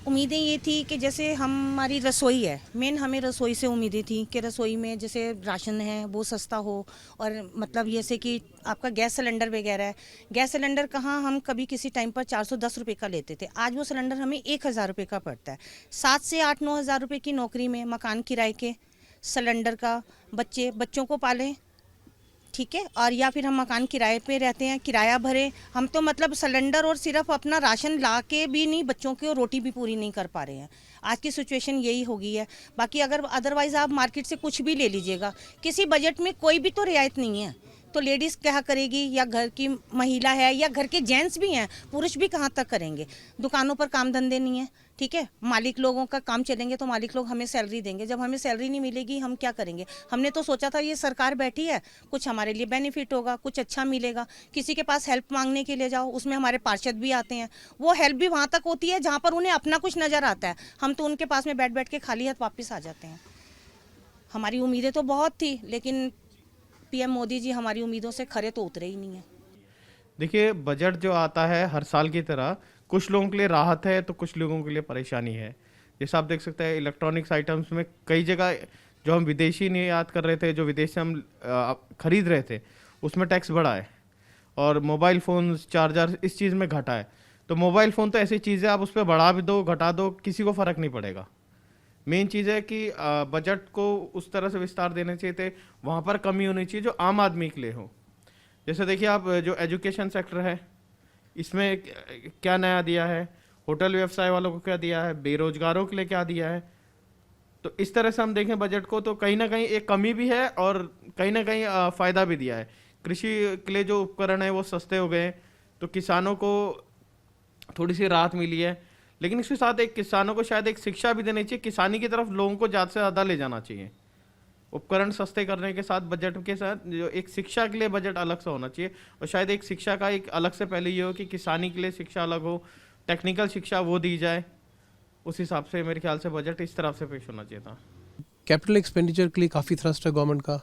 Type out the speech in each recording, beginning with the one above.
उम्मीदें ये थी कि जैसे हमारी रसोई है, मेन हमें रसोई से उम्मीदें थी कि रसोई में जैसे राशन है वो सस्ता हो, और मतलब जैसे कि आपका गैस सिलेंडर वगैरह है। गैस सिलेंडर कहाँ हम कभी किसी टाइम पर 410 रुपये का लेते थे, आज वो सिलेंडर हमें 1000 रुपये का पड़ता है। 7 से 8 9 हज़ार रुपये की नौकरी में मकान किराए के, सिलेंडर का, बच्चों को पालें, ठीक है, और या फिर हम मकान किराए पे रहते हैं, किराया भरें। हम तो मतलब सिलेंडर और सिर्फ अपना राशन ला के भी नहीं, बच्चों की रोटी भी पूरी नहीं कर पा रहे हैं। आज की सिचुएशन यही हो गई है। बाकी अगर अदरवाइज़ आप मार्केट से कुछ भी ले लीजिएगा, किसी बजट में कोई भी तो रियायत नहीं है। तो लेडीज़ क्या करेगी, या घर की महिला है, या घर के जेंट्स भी हैं, पुरुष भी कहाँ तक करेंगे। दुकानों पर काम धंधे नहीं है, ठीक है, मालिक लोगों का काम चलेंगे तो मालिक लोग हमें सैलरी देंगे। जब हमें सैलरी नहीं मिलेगी हम क्या करेंगे। हमने तो सोचा था ये सरकार बैठी है, कुछ हमारे लिए बेनिफिट होगा, कुछ अच्छा मिलेगा। किसी के पास हेल्प मांगने के लिए जाओ, उसमें हमारे पार्षद भी आते हैं, वो हेल्प भी वहाँ तक होती है जहाँ पर उन्हें अपना कुछ नज़र आता है। हम तो उनके पास में बैठ बैठ के खाली हाथ वापस आ जाते हैं। हमारी उम्मीदें तो बहुत थी, लेकिन पीएम मोदी जी हमारी उम्मीदों से खरे तो उतरे ही नहीं है। देखिए, बजट जो आता है हर साल की तरह, कुछ लोगों के लिए राहत है तो कुछ लोगों के लिए परेशानी है। जैसे आप देख सकते हैं, इलेक्ट्रॉनिक्स आइटम्स में कई जगह जो हम विदेशी निर्यात कर रहे थे, जो विदेश से हम खरीद रहे थे, उसमें टैक्स बढ़ा है। और मोबाइल फ़ोन्स, चार्जर, इस चीज़ में घटा है। तो मोबाइल फ़ोन तो ऐसी चीज़ है, आप उस पर बढ़ा भी दो घटा दो, किसी को फ़र्क नहीं पड़ेगा। मेन चीज़ है कि बजट को उस तरह से विस्तार देने चाहिए थे, वहाँ पर कमी होनी चाहिए जो आम आदमी के लिए हो। जैसे देखिए, आप जो एजुकेशन सेक्टर है, इसमें क्या नया दिया है, होटल व्यवसाय वालों को क्या दिया है, बेरोजगारों के लिए क्या दिया है। तो इस तरह से हम देखें बजट को, तो कहीं ना कहीं एक कमी भी है और कहीं ना कहीं फायदा भी दिया है। कृषि के लिए जो उपकरण है वो सस्ते हो गए हैं, तो किसानों को थोड़ी सी राहत मिली है। लेकिन इसके साथ एक किसानों को शायद एक शिक्षा भी देनी चाहिए, किसानी की तरफ लोगों को ज़्यादा से ज़्यादा ले जाना चाहिए। उपकरण सस्ते करने के साथ, बजट के साथ, जो एक शिक्षा के लिए बजट अलग से होना चाहिए। और शायद एक शिक्षा का एक अलग से पहले ये हो कि किसानी के लिए शिक्षा अलग हो, टेक्निकल शिक्षा वो दी जाए। उस हिसाब से मेरे ख्याल से बजट इस तरफ से पेश होना चाहिए था। कैपिटल एक्सपेंडिचर के लिए काफ़ी थ्रस्ट है गवर्नमेंट का,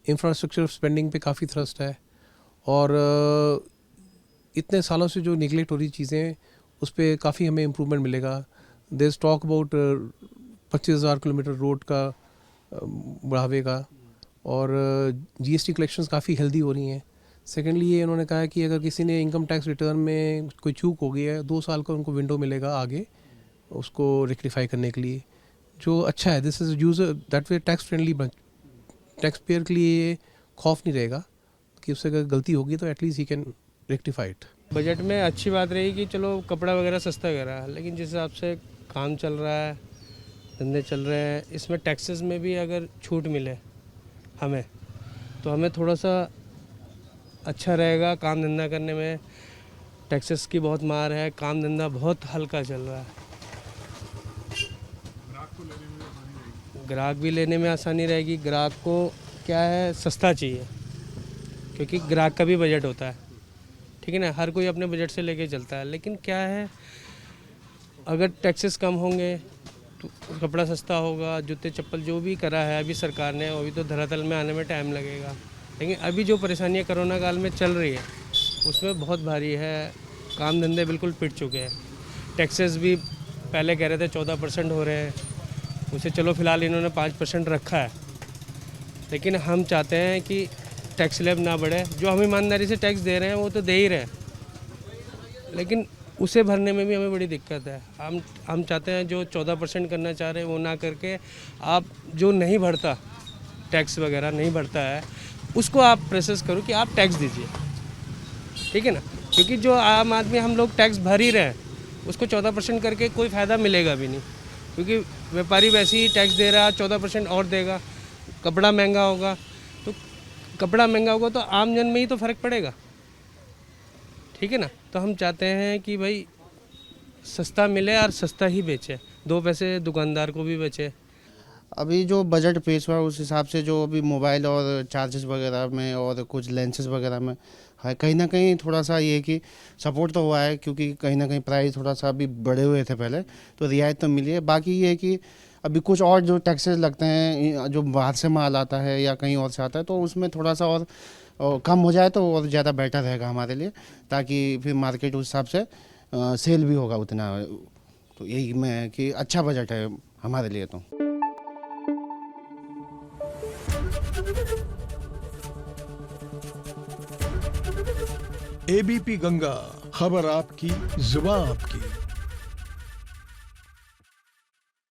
इंफ्रास्ट्रक्चर स्पेंडिंग पे काफ़ी थ्रस्ट है, और इतने सालों से जो निगलेक्ट हो रही चीज़ें उस पर काफ़ी हमें इम्प्रूवमेंट मिलेगा। There talk about 25,000 kilometre road का बढ़ावे का, और जीएसटी कलेक्शंस काफ़ी हेल्दी हो रही हैं। सेकेंडली ये उन्होंने कहा है कि अगर किसी ने इनकम टैक्स रिटर्न में कोई चूक हो गई है, 2 साल का उनको विंडो मिलेगा आगे उसको रेक्टिफाई करने के लिए, जो अच्छा है। This is user that way tax friendly, tax payer के लिए खौफ नहीं रहेगा कि उससे अगर गलती होगी तो at least he can rectify it. Budget में अच्छी बात रही कि चलो कपड़ा वगैरह सस्ता करा, लेकिन जिस हिसाब से काम चल रहा है, धंधे चल रहे हैं, इसमें टैक्सेस में भी अगर छूट मिले हमें, तो हमें थोड़ा सा अच्छा रहेगा काम धंधा करने में। टैक्सेस की बहुत मार है, काम धंधा बहुत हल्का चल रहा है। ग्राहक भी लेने में आसानी रहेगी। ग्राहक को क्या है, सस्ता चाहिए, क्योंकि ग्राहक का भी बजट होता है, ठीक है ना। हर कोई अपने बजट से लेके चलता है, लेकिन क्या है, अगर टैक्सेस कम होंगे तो कपड़ा सस्ता होगा, जूते चप्पल जो भी करा है अभी सरकार ने, वो भी तो धरातल में आने में टाइम लगेगा। लेकिन अभी जो परेशानियाँ कोरोना काल में चल रही है उसमें बहुत भारी है। काम धंधे बिल्कुल पिट चुके हैं। टैक्सेस भी पहले कह रहे थे 14% हो रहे हैं, उसे चलो फ़िलहाल इन्होंने 5% रखा है। लेकिन हम चाहते हैं कि टैक्स स्लैब ना बढ़े। जो हम ईमानदारी से टैक्स दे रहे हैं वो तो दे ही रहे हैं, लेकिन उसे भरने में भी हमें बड़ी दिक्कत है। हम चाहते हैं जो 14% करना चाह रहे हैं वो ना करके, आप जो नहीं भरता, टैक्स वगैरह नहीं भरता है, उसको आप प्रेसेस करो कि आप टैक्स दीजिए, ठीक है ना। क्योंकि जो आम आदमी हम लोग टैक्स भर ही रहे हैं, उसको 14% करके कोई फ़ायदा मिलेगा भी नहीं, क्योंकि व्यापारी वैसे ही टैक्स दे रहा है, 14% और देगा। कपड़ा महंगा होगा तो आम जन में ही तो फ़र्क पड़ेगा, ठीक है ना। तो हम चाहते हैं कि भाई सस्ता मिले और सस्ता ही बेचे, 2 पैसे दुकानदार को भी बचे। अभी जो बजट पेश हुआ उस हिसाब से जो अभी मोबाइल और चार्जेस वगैरह में और कुछ लेंसेज वगैरह में है, कहीं ना कहीं थोड़ा सा ये कि सपोर्ट तो हुआ है, क्योंकि कहीं ना कहीं प्राइस थोड़ा सा अभी बढ़े हुए थे पहले, तो रियायत तो मिली है। बाकी ये है कि अभी कुछ और जो टैक्सेस लगते हैं, जो बाहर से माल आता है या कहीं और से आता है, तो उसमें थोड़ा सा और कम हो जाए तो और ज़्यादा बेटर रहेगा हमारे लिए, ताकि फिर मार्केट उस हिसाब से सेल भी होगा उतना, तो यही मैं कि अच्छा बजट है हमारे लिए तो। एबीपी गंगा, खबर आपकी, जुबान आपकी।